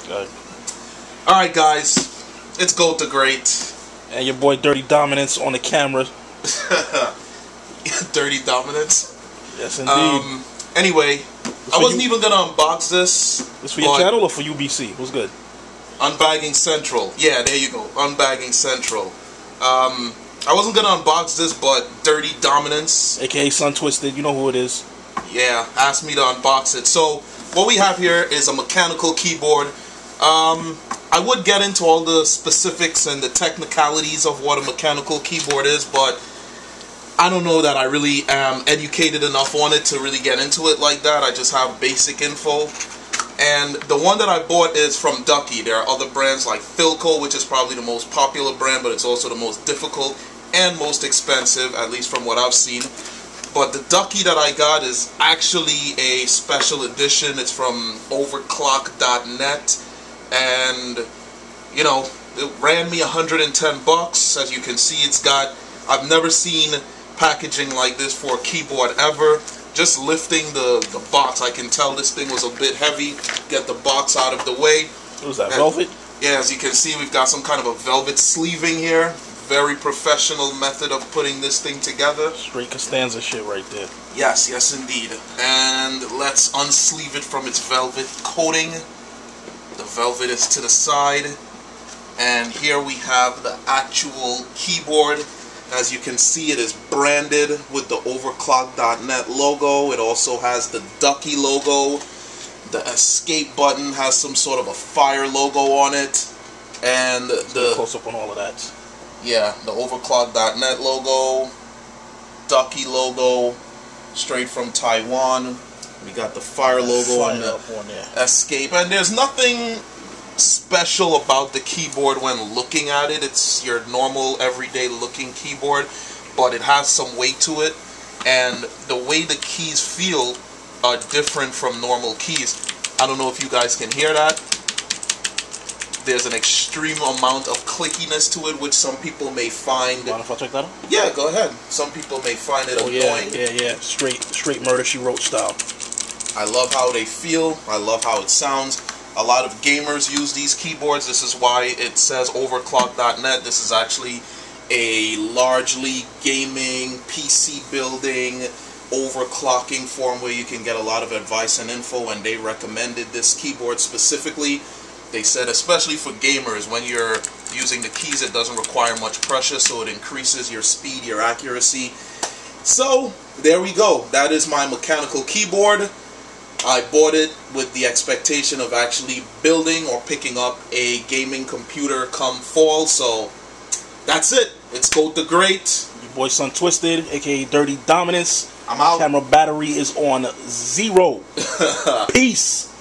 Good. Alright guys, it's Goat the Great. And your boy Dirty Dominance on the camera. Dirty Dominance? Yes indeed. Anyway, I wasn't even gonna unbox this. This for your channel or for UBC? What's good? Unbagging Central. Yeah, there you go. Unbagging Central. I wasn't gonna unbox this, but Dirty Dominance, aka Sun Twisted, you know who it is. Yeah, asked me to unbox it. So what we have here is a mechanical keyboard. I would get into all the specifics and the technicalities of what a mechanical keyboard is, but I don't know that I really am educated enough on it to really get into it like that. I just have basic info. And the one that I bought is from Ducky. There are other brands like Philco, which is probably the most popular brand, but it's also the most difficult and most expensive, at least from what I've seen. But the Ducky that I got is actually a special edition. It's from overclock.net, and you know, it ran me 110 bucks. As you can see, it's got, I've never seen packaging like this for a keyboard ever. Just lifting the box, I can tell this thing was a bit heavy. Get the box out of the way. What was that, velvet? Yeah, as you can see, we've got some kind of a velvet sleeving here. Very professional method of putting this thing together. Straight Costanza shit right there. Yes, yes indeed. And let's unsleeve it from its velvet coating. The velvet is to the side. And here we have the actual keyboard. As you can see, it is branded with the overclock.net logo. It also has the Ducky logo. The escape button has some sort of a fire logo on it. And the close up on all of that. Yeah, the overclock.net logo, Ducky logo, straight from Taiwan. We got the fire logo on the escape, and there's nothing special about the keyboard when looking at it. It's your normal, everyday looking keyboard, but it has some weight to it, and the way the keys feel are different from normal keys. I don't know if you guys can hear that. There's an extreme amount of clickiness to it, which some people may find. Mind if I check that out? Yeah, go ahead. Some people may find it annoying. Yeah. Straight Murder She Wrote style. I love how they feel. I love how it sounds. A lot of gamers use these keyboards. This is why it says overclock.net. This is actually a largely gaming, PC building, overclocking forum where you can get a lot of advice and info, and they recommended this keyboard specifically. They said especially for gamers, when you're using the keys, it doesn't require much pressure, so it increases your speed, your accuracy. So there we go. That is my mechanical keyboard. I bought it with the expectation of actually building or picking up a gaming computer come fall, so that's it. It's Goat the Great. Your boy Sun Twisted, aka Dirty Dominance. I'm out. Camera battery is on 0. Peace.